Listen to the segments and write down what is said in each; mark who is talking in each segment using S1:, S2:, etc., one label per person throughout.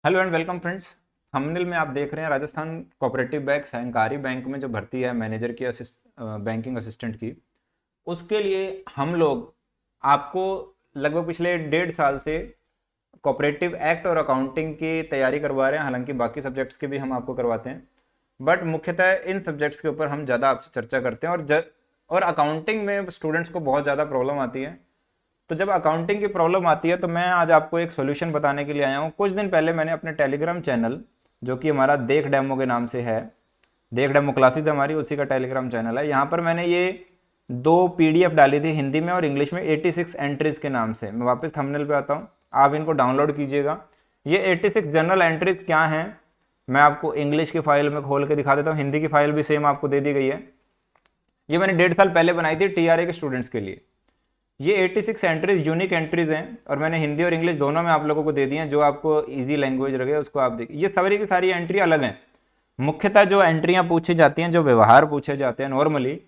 S1: Hello and welcome friends. Thumbnail में आप देख रहे हैं राजस्थान कोऑपरेटिव बैंक सहकारी बैंक में जो भर्ती है मैनेजर की बैंकिंग असिस्टेंट की। उसके लिए हम लोग आपको लगभग पिछले 1.5 साल से कोऑपरेटिव एक्ट और अकाउंटिंग की तैयारी करवा रहे हैं। हालांकि बाकी सब्जेक्ट्स के भी हम आपको करवाते हैं, बट मुख्यतः इन सब्जेक्ट्स के ऊपर हम ज़्यादा आपसे चर्चा करते हैं। और अकाउंटिंग में स्टूडेंट्स को बहुत ज़्यादा प्रॉब्लम आती है। तो जब अकाउंटिंग की प्रॉब्लम आती है तो मैं आज आपको एक सोल्यूशन बताने के लिए आया हूँ। कुछ दिन पहले मैंने अपने टेलीग्राम चैनल, जो कि हमारा देख डेमो के नाम से है, देख डेमो क्लासेज हमारी उसी का टेलीग्राम चैनल है, यहाँ पर मैंने ये 2 PDF डाली थी हिंदी में और इंग्लिश में 86 एंट्रीज के नाम से। मैं वापस थंबनेल पे आता हूँ, आप इनको डाउनलोड कीजिएगा। ये 86 जनरल एंट्रीज क्या हैं मैं आपको इंग्लिश की फाइल में खोल के दिखा देता हूँ। हिंदी की फाइल भी सेम आपको दे दी गई है। ये मैंने 1.5 साल पहले बनाई थी TRA के स्टूडेंट्स के लिए। ये 86 एंट्रीज यूनिक एंट्रीज हैं और मैंने हिंदी और इंग्लिश दोनों में आप लोगों को दे दी हैं। जो आपको इजी लैंग्वेज लगे उसको आप देखिए। ये सारी की सारी एंट्री अलग हैं। मुख्यतः जो एंट्रियां पूछी जाती हैं, जो व्यवहार पूछे जाते हैं नॉर्मली,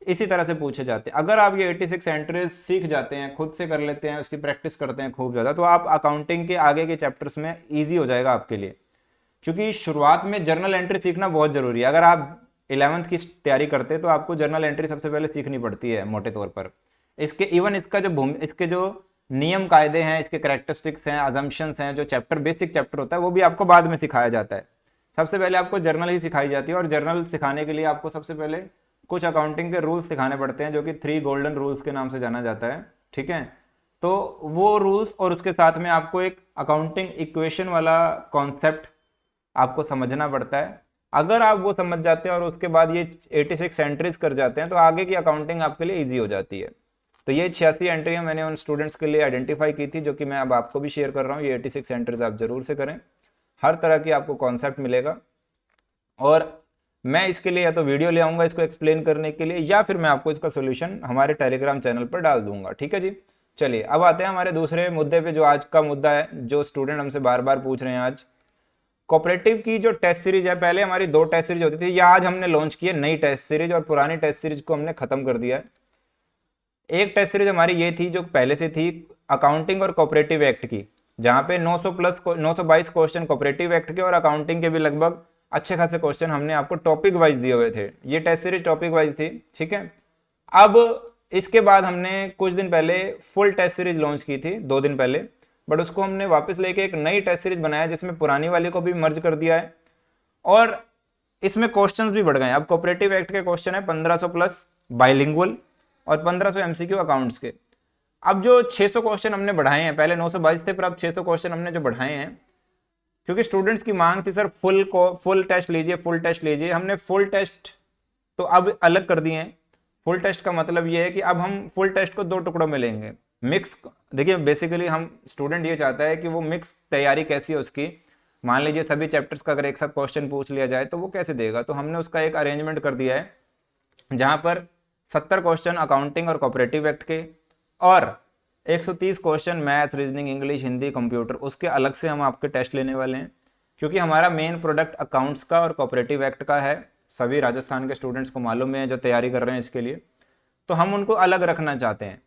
S1: इसी तरह से पूछे जाते हैं। अगर आप ये 86 एंट्रीज सीख जाते हैं, खुद से कर लेते हैं, उसकी प्रैक्टिस करते हैं खूब ज़्यादा, तो आप अकाउंटिंग के आगे के चैप्टर्स में ईजी हो जाएगा आपके लिए। क्योंकि शुरुआत में जर्नल एंट्री सीखना बहुत ज़रूरी है। अगर आप 11th की तैयारी करते हैं तो आपको जर्नल एंट्री सबसे पहले सीखनी पड़ती है मोटे तौर पर। इसके इवन इसके जो नियम कायदे हैं, इसके करेक्टरिस्टिक्स हैं, अजम्पशंस हैं, जो चैप्टर बेसिक चैप्टर होता है वो भी आपको बाद में सिखाया जाता है। सबसे पहले आपको जर्नल ही सिखाई जाती है और जर्नल सिखाने के लिए आपको सबसे पहले कुछ अकाउंटिंग के रूल्स सिखाने पड़ते हैं, जो कि 3 गोल्डन रूल्स के नाम से जाना जाता है। ठीक है, तो वो रूल्स और उसके साथ में आपको एक अकाउंटिंग इक्वेशन वाला कॉन्सेप्ट आपको समझना पड़ता है। अगर आप वो समझ जाते हैं और उसके बाद ये 86 एंट्रीज कर जाते हैं तो आगे की अकाउंटिंग आपके लिए ईजी हो जाती है। तो ये 86 एंट्रियाँ मैंने उन स्टूडेंट्स के लिए आइडेंटिफाई की थी, जो कि मैं अब आपको भी शेयर कर रहा हूँ। ये 86 एंट्रीज आप जरूर से करें, हर तरह की आपको कॉन्सेप्ट मिलेगा। और मैं इसके लिए या तो वीडियो ले आऊँगा इसको एक्सप्लेन करने के लिए, या फिर मैं आपको इसका सोल्यूशन हमारे टेलीग्राम चैनल पर डाल दूंगा। ठीक है जी, चलिए अब आते हैं हमारे दूसरे मुद्दे पे, जो आज का मुद्दा है, जो स्टूडेंट हमसे बार बार पूछ रहे हैं। आज कोऑपरेटिव की जो टेस्ट सीरीज है, पहले हमारी 2 टेस्ट सीरीज होती थी, या आज हमने लॉन्च की है नई टेस्ट सीरीज और पुरानी टेस्ट सीरीज को हमने खत्म कर दिया है। एक टेस्ट सीरीज हमारी ये थी जो पहले से थी, अकाउंटिंग और कोऑपरेटिव एक्ट की, जहां पे 922 क्वेश्चन कोऑपरेटिव एक्ट के और अकाउंटिंग के भी लगभग अच्छे खासे क्वेश्चन हमने आपको टॉपिक वाइज दिए हुए थे। ये टेस्ट सीरीज टॉपिक वाइज थी। ठीक है, अब इसके बाद हमने कुछ दिन पहले फुल टेस्ट सीरीज लॉन्च की थी, 2 दिन पहले, बट उसको हमने वापस लेके एक नई टेस्ट सीरीज बनाया जिसमें पुरानी वाली को भी मर्ज कर दिया है और इसमें क्वेश्चंस भी बढ़ गए हैं। अब कोऑपरेटिव एक्ट के क्वेश्चन है 1500 प्लस बाइलिंगुअल और 1500 MCQ अकाउंट्स के। अब जो 600 क्वेश्चन हमने बढ़ाए हैं, पहले 922 थे, पर अब 600 क्वेश्चन हमने जो बढ़ाए हैं, क्योंकि स्टूडेंट्स की मांग थी सर फुल टेस्ट लीजिए, फुल टेस्ट लीजिए। हमने फुल टेस्ट तो अब अलग कर दिए हैं। फुल टेस्ट का मतलब ये है कि अब हम फुल टेस्ट को 2 टुकड़ों में लेंगे। मिक्स, देखिए बेसिकली हम स्टूडेंट ये चाहता है कि वो मिक्स तैयारी कैसी है उसकी। मान लीजिए सभी चैप्टर्स का अगर एक साथ क्वेश्चन पूछ लिया जाए तो वो कैसे देगा, तो हमने उसका एक अरेंजमेंट कर दिया है जहां पर 70 क्वेश्चन अकाउंटिंग और कोऑपरेटिव एक्ट के और 130 question math, reasoning, English, Hindi, computer, उसके अलग से हम आपके टेस्ट लेने वाले हैं। क्योंकि हमारा मेन प्रोडक्ट अकाउंट्स का और कोऑपरेटिव एक्ट का है, सभी राजस्थान के स्टूडेंट्स को मालूम है जो तैयारी कर रहे हैं इसके लिए, तो हम उनको अलग रखना चाहते हैं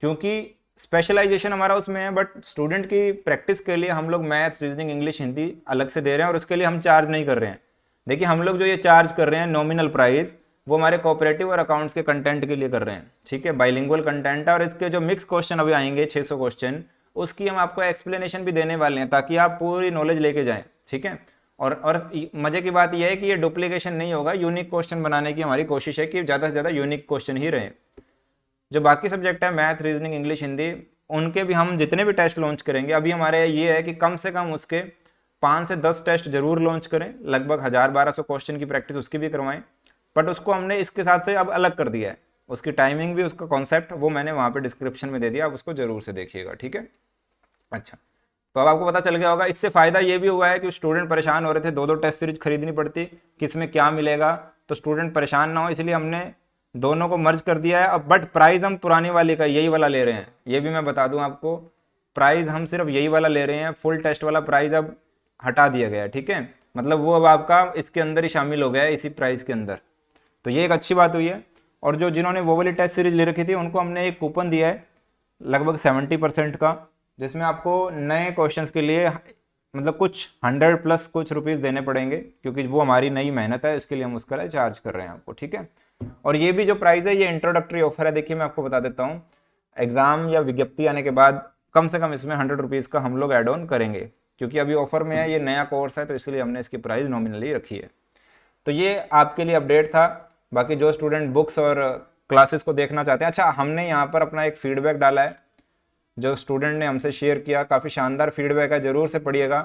S1: क्योंकि स्पेशलाइजेशन हमारा उसमें है। बट स्टूडेंट की प्रैक्टिस के लिए हम लोग मैथ्स, रीजनिंग, इंग्लिश, हिंदी अलग से दे रहे हैं और उसके लिए हम चार्ज नहीं कर रहे हैं। देखिए हम लोग जो ये चार्ज कर रहे हैं नॉमिनल प्राइस, वो हमारे कोऑपरेटिव और अकाउंट्स के कंटेंट के लिए कर रहे हैं। ठीक है, बाइलिंगुअल कंटेंट है और इसके जो मिक्स क्वेश्चन अभी आएंगे 600 क्वेश्चन, उसकी हम आपको एक्सप्लेनेशन भी देने वाले हैं ताकि आप पूरी नॉलेज लेके जाएं। ठीक है, और मजे की बात यह है कि ये डुप्लीकेशन नहीं होगा। यूनिक क्वेश्चन बनाने की हमारी कोशिश है कि ज़्यादा से ज़्यादा यूनिक क्वेश्चन ही रहे। जो बाकी सब्जेक्ट है मैथ, रीजनिंग, इंग्लिश, हिंदी, उनके भी हम जितने भी टेस्ट लॉन्च करेंगे, अभी हमारे ये है कि कम से कम उसके 5 से 10 टेस्ट जरूर लॉन्च करें, लगभग 1000-1200 क्वेश्चन की प्रैक्टिस उसकी भी करवाएं। बट उसको हमने इसके साथ से अब अलग कर दिया है, उसकी टाइमिंग भी, उसका कॉन्सेप्ट वो मैंने वहाँ पे डिस्क्रिप्शन में दे दिया, आप उसको जरूर से देखिएगा। ठीक है, अच्छा, तो अब आपको पता चल गया होगा। इससे फायदा ये भी हुआ है कि स्टूडेंट परेशान हो रहे थे, 2-2 टेस्ट सीरीज खरीदनी पड़ती, किस में क्या मिलेगा, तो स्टूडेंट परेशान ना हो, इसलिए हमने दोनों को मर्ज कर दिया है। अब बट प्राइस हम पुरानी वाली का यही वाला ले रहे हैं, ये भी मैं बता दूं आपको, प्राइस हम सिर्फ यही वाला ले रहे हैं। फुल टेस्ट वाला प्राइस अब हटा दिया गया है। ठीक है, मतलब वो अब आपका इसके अंदर ही शामिल हो गया है, इसी प्राइस के अंदर। तो ये एक अच्छी बात हुई है। और जो जिन्होंने वो वाली टेस्ट सीरीज ले रखी थी उनको हमने एक कूपन दिया है लगभग 70% का, जिसमें आपको नए क्वेश्चंस के लिए मतलब कुछ 100 प्लस कुछ रुपीज़ देने पड़ेंगे, क्योंकि वो हमारी नई मेहनत है, इसके लिए हम उसका लिए चार्ज कर रहे हैं आपको, ठीक है। और ये भी जो प्राइस है ये इंट्रोडक्टरी ऑफर है। देखिए मैं आपको बता देता हूँ, एग्जाम या विज्ञप्ति आने के बाद कम से कम इसमें 100 रुपीज़ का हम लोग एड ऑन करेंगे, क्योंकि अभी ऑफर में है, ये नया कोर्स है, तो इसलिए हमने इसकी प्राइस नॉमिनली रखी है। तो ये आपके लिए अपडेट था। बाकी जो स्टूडेंट बुक्स और क्लासेस को देखना चाहते हैं, अच्छा हमने यहाँ पर अपना एक फीडबैक डाला है, जो स्टूडेंट ने हमसे शेयर किया, काफ़ी शानदार फीडबैक है, ज़रूर से पढ़िएगा,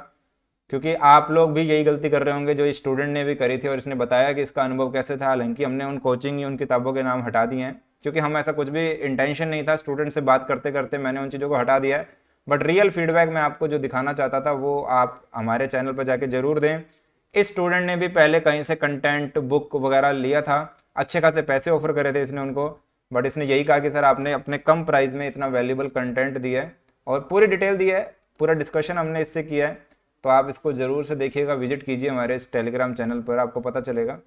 S1: क्योंकि आप लोग भी यही गलती कर रहे होंगे जो इस स्टूडेंट ने भी करी थी, और इसने बताया कि इसका अनुभव कैसे था। हालांकि हमने उन कोचिंग या उन किताबों के नाम हटा दिए हैं, क्योंकि हम ऐसा कुछ भी इंटेंशन नहीं था, स्टूडेंट से बात करते करते मैंने उन चीज़ों को हटा दिया है। बट रियल फीडबैक मैं आपको जो दिखाना चाहता था वो आप हमारे चैनल पर जाके ज़रूर दें। इस स्टूडेंट ने भी पहले कहीं से कंटेंट बुक वगैरह लिया था, अच्छे खासे पैसे ऑफर करे थे इसने उनको, बट इसने यही कहा कि सर आपने अपने कम प्राइस में इतना वैल्यूबल कंटेंट दिया है और पूरी डिटेल दी है, पूरा डिस्कशन हमने इससे किया है। तो आप इसको ज़रूर से देखिएगा, विजिट कीजिए हमारे इस टेलीग्राम चैनल पर, आपको पता चलेगा,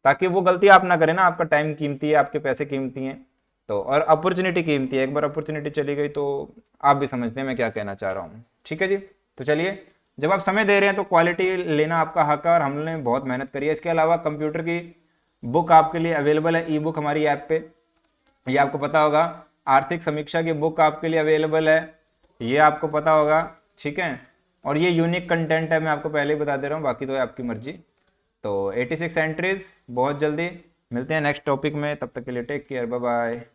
S1: ताकि वो गलती आप ना करें ना। आपका टाइम कीमती है, आपके पैसे कीमती हैं, तो और अपॉर्चुनिटी कीमती है। एक बार अपॉर्चुनिटी चली गई तो आप भी समझते हैं मैं क्या कहना चाह रहा हूँ, ठीक है जी। तो चलिए, जब आप समय दे रहे हैं तो क्वालिटी लेना आपका हक है, और हमने बहुत मेहनत करी है। इसके अलावा कंप्यूटर की बुक आपके लिए अवेलेबल है, ई बुक हमारी ऐप पे, ये आपको पता होगा। आर्थिक समीक्षा की बुक आपके लिए अवेलेबल है, ये आपको पता होगा, ठीक है। और ये यूनिक कंटेंट है, मैं आपको पहले ही बता दे रहा हूँ, बाकी तो है आपकी मर्जी। तो 86 एंट्रीज बहुत जल्दी मिलते हैं नेक्स्ट टॉपिक में, तब तक के लिए टेक केयर, बाय बाय।